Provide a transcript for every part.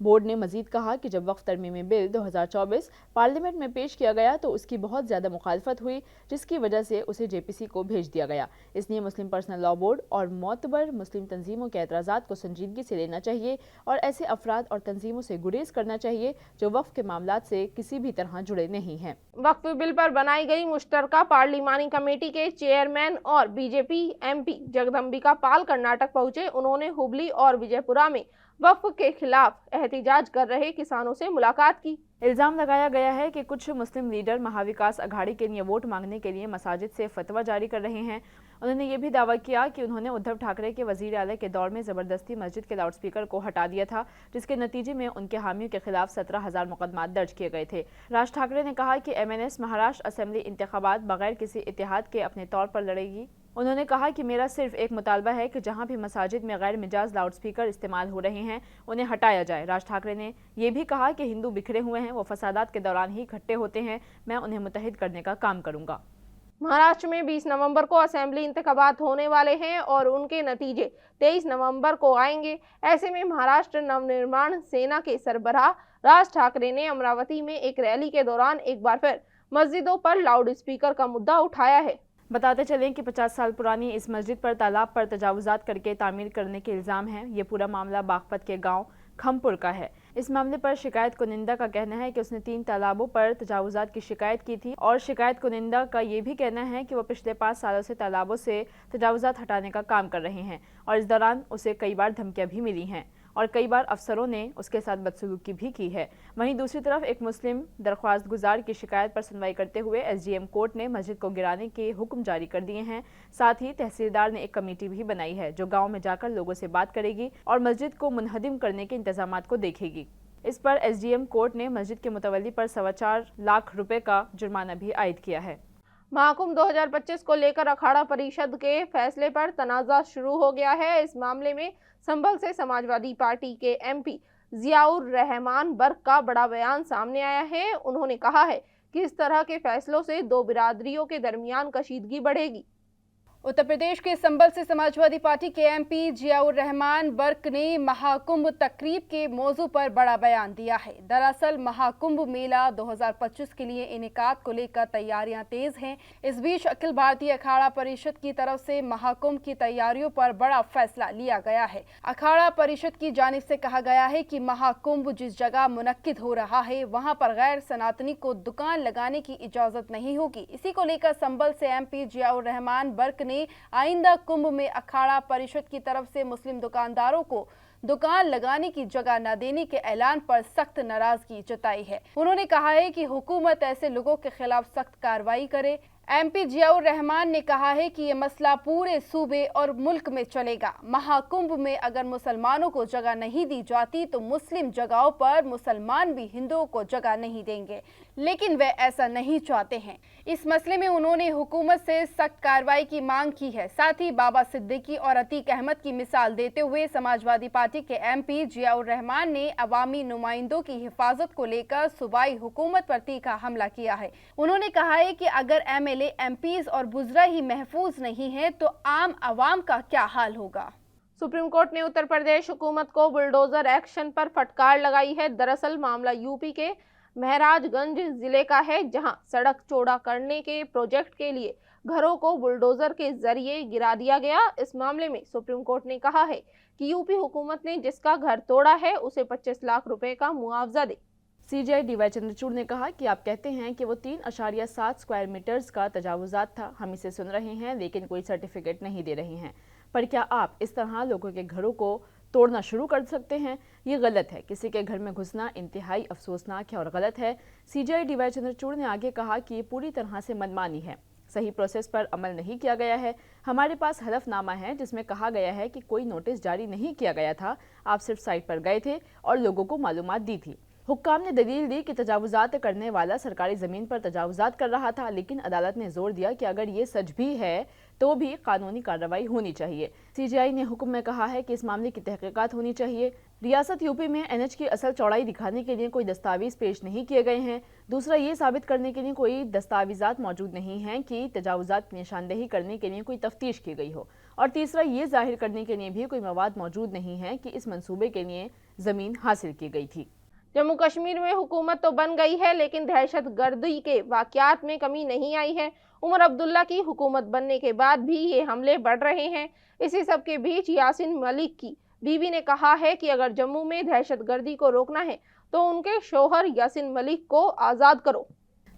Board نے مزید کہا کہ جب وقف ترمیمی بل 2024 پارلیمنٹ میں پیش کیا گیا تو اس کی بہت زیادہ مخالفت ہوئی، جس کی وجہ سے اسے JPC کو بھیج دیا گیا۔ اس لیے مسلم پرسنل لاء بورڈ اور معتبر مسلم تنظیموں کے اعتراضات کو سنجیدگی سے لینا چاہیے اور ایسے افراد اور تنظیموں سے گریز کرنا چاہیے جو وقف کے معاملات سے کسی بھی طرح جڑے نہیں ہیں۔ وقف بل پر بنائی گئی مشترکہ پارلیمانی کمیٹی کے چیئرمین اور BJP MP جگدمبکا پال کرناٹک پہنچے۔ انہوں نے ہبلی اور وجے پورہ میں وقف کے خلاف احتجاج کر رہے کسانوں سے ملاقات کی۔ الزام لگایا گیا ہے کہ کچھ مسلم لیڈر مہاوکاس اگھاڑی کے لیے ووٹ مانگنے کے لیے مساجد سے فتویٰ جاری کر رہے ہیں۔ انہوں نے یہ بھی دعویٰ کیا کہ انہوں نے ادھو ٹھاکرے کے وزیر اعلیٰ کے دور میں زبردستی مسجد کے لاؤڈ سپیکر کو ہٹا دیا تھا، جس کے نتیجے میں ان کے حامیوں کے خلاف 17,000 مقدمات درج کیے گئے تھے۔ راج ٹھاکرے نے کہا کہ MNS مہاراشٹر اسمبلی انتخابات بغیر کسی اتحاد کے اپنے طور پر لڑے گی۔ انہوں نے کہا کہ میرا صرف ایک مطالبہ ہے کہ جہاں بھی مساجد میں غیر مجاز لاؤڈ سپیکر استعمال ہو رہے ہیں انہیں ہٹایا جائے۔ راج ٹھاکرے نے یہ بھی کہا کہ ہندو بکھرے ہوئے ہیں، وہ فسادات کے دوران ہی اکٹھے ہوتے ہیں، میں انہیں متحد کرنے کا کام کروں گا۔ مہاراشٹر میں 20 نومبر کو اسمبلی انتخابات ہونے والے ہیں اور ان کے نتیجے 23 نومبر کو آئیں گے۔ ایسے میں مہاراشٹر نونرمان سینا کے سربراہ راج ٹھاکرے نے امراوتی میں ایک ریلی کے دوران ایک بار پھر مسجدوں پر لاؤڈ اسپیکر کا مدعا اٹھایا ہے۔ بتاتے چلیں کہ 50 سال پرانی اس مسجد پر تالاب پر تجاوزات کر کے تعمیر کرنے کے الزام ہیں۔ یہ پورا معاملہ باغپت کے گاؤں کھمپور کا ہے۔ اس معاملے پر شکایت کنندہ کا کہنا ہے کہ اس نے 3 تالابوں پر تجاوزات کی شکایت کی تھی اور شکایت کنندہ کا یہ بھی کہنا ہے کہ وہ پچھلے 5 سالوں سے تالابوں سے تجاوزات ہٹانے کا کام کر رہے ہیں اور اس دوران اسے کئی بار دھمکیاں بھی ملی ہیں اور کئی بار افسروں نے اس کے ساتھ بدسلوکی بھی کی ہے۔ وہیں دوسری طرف ایک مسلم درخواست گزار کی شکایت پر سنوائی کرتے ہوئے SDM کورٹ نے مسجد کو گرانے کے حکم جاری کر دیے ہیں۔ ساتھ ہی تحصیلدار نے ایک کمیٹی بھی بنائی ہے جو گاؤں میں جا کر لوگوں سے بات کرے گی اور مسجد کو منہدم کرنے کے انتظامات کو دیکھے گی۔ اس پر SDM کورٹ نے مسجد کے متولی پر 4.25 لاکھ روپے کا جرمانہ بھی عائد کیا ہے۔ مہاکمبھ 2025 کو لے کر اکھاڑا پریشد کے فیصلے پر تنازع شروع ہو گیا ہے۔ اس معاملے میں سنبھل سے سماجوادی پارٹی کے MP ضیاء الرحمان برق کا بڑا بیان سامنے آیا ہے۔ انہوں نے کہا ہے کہ اس طرح کے فیصلوں سے 2 برادریوں کے درمیان کشیدگی بڑھے گی۔ اتر پردیش کے سنبھل سے سماجوادی پارٹی کے MP ضیاء الرحمان برق نے مہاکمبھ تقریب کے موضوع پر بڑا بیان دیا ہے۔ دراصل مہاکمبھ میلہ 2025 کے لیے انعقاد کو لے کر تیاریاں تیز ہیں۔ اس بیچ اکھل بھارتی اکھاڑا پریشد کی طرف سے مہاکمبھ کی تیاریوں پر بڑا فیصلہ لیا گیا ہے۔ اکھاڑا پریشد کی جانب سے کہا گیا ہے کہ مہاکمبھ جس جگہ منعقد ہو رہا ہے وہاں پر غیر سناتنی کو دکان لگانے کی اجازت نہیں ہوگی۔ اسی کو لے کر سنبھل سے MP ضیاء الرحمان برق نے آئندہ کمبھ میں اکھاڑا پریشد کی طرف سے مسلم دکانداروں کو دکان لگانے کی جگہ نہ دینے کے اعلان پر سخت ناراضگی جتائی ہے۔ انہوں نے کہا ہے کہ حکومت ایسے لوگوں کے خلاف سخت کارروائی کرے۔ MP ضیاء الرحمان نے کہا ہے کہ یہ مسئلہ پورے صوبے اور ملک میں چلے گا۔ مہاکمبھ میں اگر مسلمانوں کو جگہ نہیں دی جاتی تو مسلم جگہوں پر مسلمان بھی ہندوؤں کو جگہ نہیں دیں گے، لیکن وہ ایسا نہیں چاہتے ہیں۔ اس مسئلے میں انہوں نے حکومت سے سخت کارروائی کی مانگ کی ہے۔ ساتھ ہی بابا صدیقی اور عتیق احمد کی مثال دیتے ہوئے سماجوادی پارٹی کے MP ضیاء الرحمان نے عوامی نمائندوں کی حفاظت کو لے کر صوبائی حکومت پر تیکھا حملہ کیا ہے۔ انہوں نے کہا ہے کہ اگر MLA MPs اور وزراء ہی محفوظ نہیں ہیں تو عام عوام کا کیا حال ہوگا۔ سپریم کورٹ نے اتر پردیش حکومت کو بلڈوزر ایکشن پر پھٹکار لگائی ہے۔ دراصل معاملہ UP کے مہاراج گنج ضلع کا ہے، جہاں سڑک چوڑا کرنے کے پروجیکٹ کے لیے گھروں کو بلڈوزر کے ذریعے گرا دیا گیا۔ اس معاملے میں سپریم کورٹ نے کہا ہے کہ UP حکومت نے جس کا گھر توڑا ہے اسے 25 لاکھ روپے کا معاوضہ دے۔ CJI DY چندرچوڑ نے کہا کہ آپ کہتے ہیں کہ وہ 3.7 اسکوائر میٹرز کا تجاوزات تھا، ہم اسے سن رہے ہیں لیکن کوئی سرٹیفکیٹ نہیں دے رہے ہیں، پر کیا آپ اس طرح لوگوں کے گھروں کو توڑنا شروع کر سکتے ہیں؟ یہ غلط ہے، کسی کے گھر میں گھسنا انتہائی افسوسناک ہے اور غلط ہے۔ CJI DY چندرچوڑ نے آگے کہا کہ یہ پوری طرح سے منمانی ہے، صحیح پروسیس پر عمل نہیں کیا گیا ہے۔ ہمارے پاس حلف نامہ ہے جس میں کہا گیا ہے کہ کوئی نوٹس جاری نہیں کیا گیا تھا، آپ صرف سائٹ پر گئے تھے اور لوگوں کو معلومات دی تھی۔ حکام نے دلیل دی کہ تجاوزات کرنے والا سرکاری زمین پر تجاوزات کر رہا تھا، لیکن عدالت نے زور دیا کہ اگر یہ سچ بھی ہے تو بھی قانونی کارروائی ہونی چاہیے۔ CJI نے حکم میں کہا ہے کہ اس معاملے کی تحقیقات ہونی چاہیے۔ ریاست UP میں NH کی اصل چوڑائی دکھانے کے لیے کوئی دستاویز پیش نہیں کیے گئے ہیں۔ دوسرا، یہ ثابت کرنے کے لیے کوئی دستاویزات موجود نہیں ہیں کہ تجاوزات کی نشاندہی کرنے کے لیے کوئی تفتیش کی گئی ہو، اور تیسرا یہ ظاہر کرنے کے لیے بھی کوئی مواد موجود نہیں ہے کہ اس منصوبے کے لیے زمین حاصل کی گئی تھی۔ جموں کشمیر میں حکومت تو بن گئی ہے لیکن دہشت گردی کے واقعات میں کمی نہیں آئی ہے۔ عمر عبداللہ کی حکومت بننے کے بعد بھی یہ حملے بڑھ رہے ہیں۔ اسی سب کے بیچ یاسین ملک کی بیوی نے کہا ہے کہ اگر جموں میں دہشت گردی کو روکنا ہے تو ان کے شوہر یاسین ملک کو آزاد کرو۔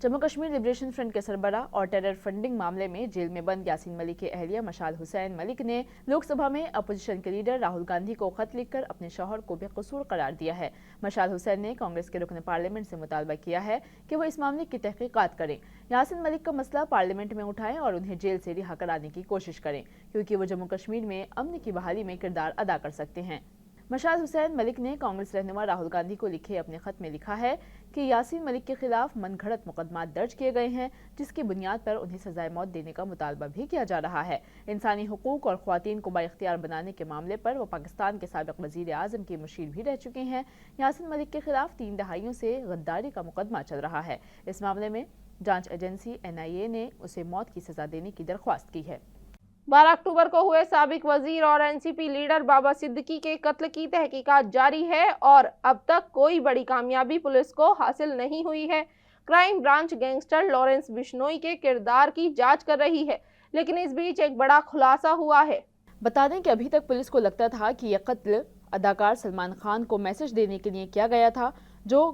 جموں کشمیر لبریشن فرنٹ کے سربراہ اور ٹیرر فنڈنگ معاملے میں جیل میں بند یاسین ملک کی اہلیہ مشال حسین ملک نے لوک سبھا میں اپوزیشن کے لیڈر راہل گاندھی کو خط لکھ کر اپنے شوہر کو بے قصور قرار دیا ہے۔ مشال حسین نے کانگریس کے رکن پارلیمنٹ سے مطالبہ کیا ہے کہ وہ اس معاملے کی تحقیقات کریں، یاسین ملک کا مسئلہ پارلیمنٹ میں اٹھائیں اور انہیں جیل سے رہا کرانے کی کوشش کریں، کیونکہ وہ جموں کشمیر میں امن کی بحالی میں کردار ادا کر سکتے ہیں۔ مشال حسین ملک نے کانگریس رہنما راہل گاندھی کو لکھے اپنے خط میں لکھا ہے کہ یاسین ملک کے خلاف من گھڑت مقدمات درج کیے گئے ہیں، جس کی بنیاد پر انہیں سزائے موت دینے کا مطالبہ بھی کیا جا رہا ہے۔ انسانی حقوق اور خواتین کو بااختیار بنانے کے معاملے پر وہ پاکستان کے سابق وزیر اعظم کی مشیر بھی رہ چکے ہیں۔ یاسین ملک کے خلاف 3 دہائیوں سے غداری کا مقدمہ چل رہا ہے۔ اس معاملے میں جانچ ایجنسی NIA نے اسے موت کی سزا دینے کی درخواست کی ہے۔ 12 اکتوبر کو ہوئے سابق وزیر اور NCP لیڈر بابا صدیقی کے قتل کی تحقیقات جاری ہے اور اب تک کوئی بڑی کامیابی پولیس کو حاصل نہیں ہوئی ہے۔ کرائم برانچ گینگسٹر لارنس بشنوئی کے کردار کی جانچ کر رہی ہے، لیکن اس بیچ ایک بڑا خلاصہ ہوا ہے۔ بتا دیں کہ ابھی تک پولیس کو لگتا تھا کہ یہ قتل اداکار سلمان خان کو میسج دینے کے لیے کیا گیا تھا، جو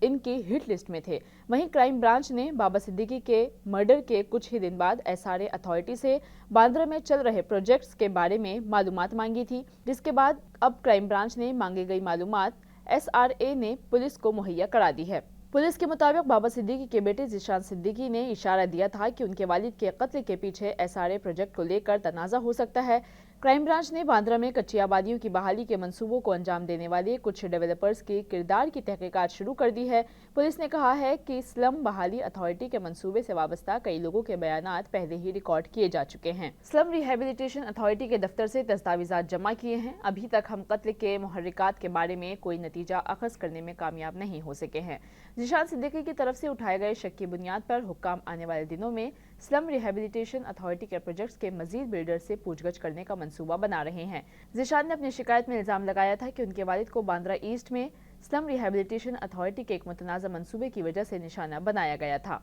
ان کی ہٹ لسٹ میں تھے۔ وہیں کرائم برانچ نے بابا صدیقی کے مرڈر کے کچھ ہی دن بعد SRA اتھارٹی سے باندرہ میں چل رہے پروجیکٹس کے بارے میں معلومات مانگی تھی، جس کے بعد اب کرائم برانچ نے مانگی گئی معلومات SRA نے پولیس کو مہیا کرا دی ہے۔ پولیس کے مطابق بابا صدیقی کے بیٹے ذیشان صدیقی نے اشارہ دیا تھا کہ ان کے والد کے قتل کے پیچھے SRA پروجیکٹ کو لے کر تنازع ہو سکتا ہے۔ کرائم برانچ نے باندرہ میں کچی آبادیوں کی بحالی کے منصوبوں کو انجام دینے والے کچھ ڈیولپرز کے کردار کی تحقیقات شروع کر دی ہے۔ پولیس نے کہا ہے کہ سلم بحالی اتھارٹی کے منصوبے سے وابستہ کئی لوگوں کے بیانات پہلے ہی ریکارڈ کیے جا چکے ہیں۔ سلم ریہیبلیٹیشن اتھارٹی کے دفتر سے دستاویزات جمع کیے ہیں۔ ابھی تک ہم قتل کے محرکات کے بارے میں کوئی نتیجہ اخذ کرنے میں کامیاب نہیں ہو سکے ہیں۔ ذیشان صدیقی کی طرف سے اٹھائے گئے شک کی بنیاد پر حکام آنے والے دنوں میں سلم ریہیبلیٹیشن اتھارٹی کے پروجیکٹس کے مزید بلڈر سے پوچھ گچھ کرنے کا منصوبہ بنا رہے ہیں۔ ذیشان نے اپنی شکایت میں الزام لگایا تھا کہ ان کے والد کو باندرہ ایسٹ میں سلم ریہیبلیٹیشن اتھارٹی کے ایک متنازع منصوبے کی وجہ سے نشانہ بنایا گیا تھا۔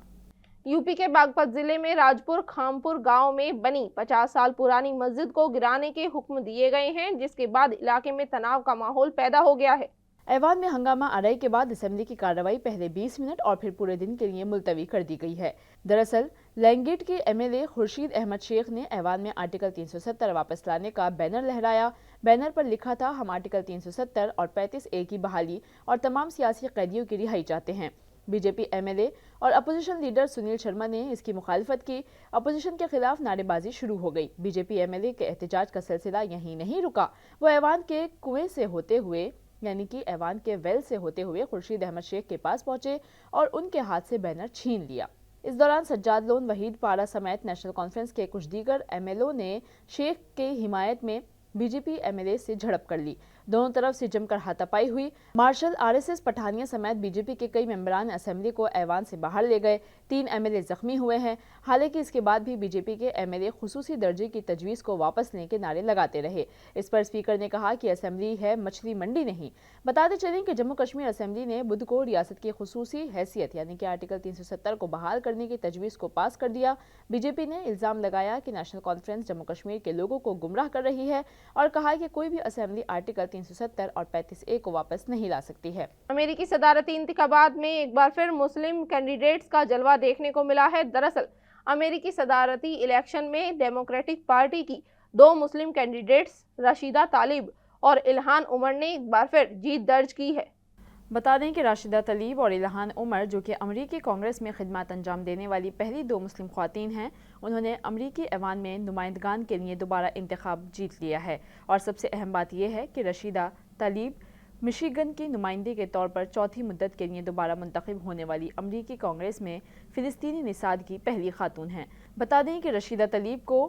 UP کے باغپت ضلع میں راجپور خامپور گاؤں میں بنی 50 سال پرانی مسجد کو گرانے کے حکم دیے گئے ہیں، جس کے بعد علاقے میں تناؤ کا ماحول پیدا ہو گیا ہے۔ ایوان میں ہنگامہ آرائی کے بعد اسمبلی کی کارروائی پہلے 20 منٹ اور پھر پورے دن کے لیے ملتوی کر دی گئی ہے۔ دراصل لینگیٹ کے MLA خورشید احمد شیخ نے ایوان میں آرٹیکل 370 واپس لانے کا بینر لہرایا۔ بینر پر لکھا تھا، ہم آرٹیکل 370 اور 35A کی بحالی اور تمام سیاسی قیدیوں کی رہائی چاہتے ہیں۔ BJP MLA اور اپوزیشن لیڈر سنیل شرما نے اس کی مخالفت کی۔ اپوزیشن کے خلاف نعرے بازی شروع ہو گئی۔ BJP MLA کے احتجاج کا سلسلہ یہیں نہیں رکا، وہ ایوان کے کنویں سے ہوتے ہوئے یعنی کہ ایوان کے ویل سے ہوتے ہوئے خورشید احمد شیخ کے پاس پہنچے اور ان کے ہاتھ سے بینر چھین لیا۔ اس دوران سجاد لون، وحید پارا سمیت نیشنل کانفرنس کے کچھ دیگر MLO نے شیخ کے حمایت میں BJP MLA سے جھڑپ کر لی۔ دونوں طرف سے جم کر ہاتھا پائی ہوئی۔ مارشل RSS پٹھانیہ سمیت BJP کے کئی ممبران اسمبلی کو ایوان سے باہر لے گئے۔ 3 MLA زخمی ہوئے ہیں۔ حالانکہ اس کے بعد بھی BJP کے MLA خصوصی درجے کی تجویز کو واپس لینے کے نعرے لگاتے رہے۔ اس پر اسپیکر نے کہا کہ اسمبلی ہے، مچھلی منڈی نہیں۔ بتاتے چلیں کہ جموں کشمیر اسمبلی نے بدھ کو ریاست کی خصوصی حیثیت یعنی کہ آرٹیکل 370 کو بحال کرنے کی تجویز کو پاس کر دیا۔ BJP نے الزام لگایا کہ نیشنل کانفرنس جموں کشمیر کے لوگوں کو گمراہ کر رہی ہے اور کہا کہ کوئی بھی اسمبلی آرٹیکل 370 اور 35A کو واپس نہیں لا سکتی ہے۔ امریکی صدارتی انتخابات میں ایک بار پھر مسلم کینڈیڈیٹس کا جلوہ دیکھنے کو ملا ہے۔ دراصل امریکی صدارتی الیکشن میں ڈیموکریٹک پارٹی کی 2 مسلم کینڈیڈیٹس راشدہ طلیب اور الہان عمر نے ایک بار پھر جیت درج کی ہے۔ بتا دیں کہ راشدہ طلیب اور الہان عمر، جو کہ امریکی کانگریس میں خدمات انجام دینے والی پہلی 2 مسلم خواتین ہیں، انہوں نے امریکی ایوان میں نمائندگان کے لیے دوبارہ انتخاب جیت لیا ہے۔ اور سب سے اہم بات یہ ہے کہ راشدہ طلیب مشیگن کی نمائندے کے طور پر چوتھی مدت کے لیے دوبارہ منتخب ہونے والی امریکی کانگریس میں فلسطینی نژاد کی پہلی خاتون ہیں۔ بتا دیں کہ راشدہ طلیب کو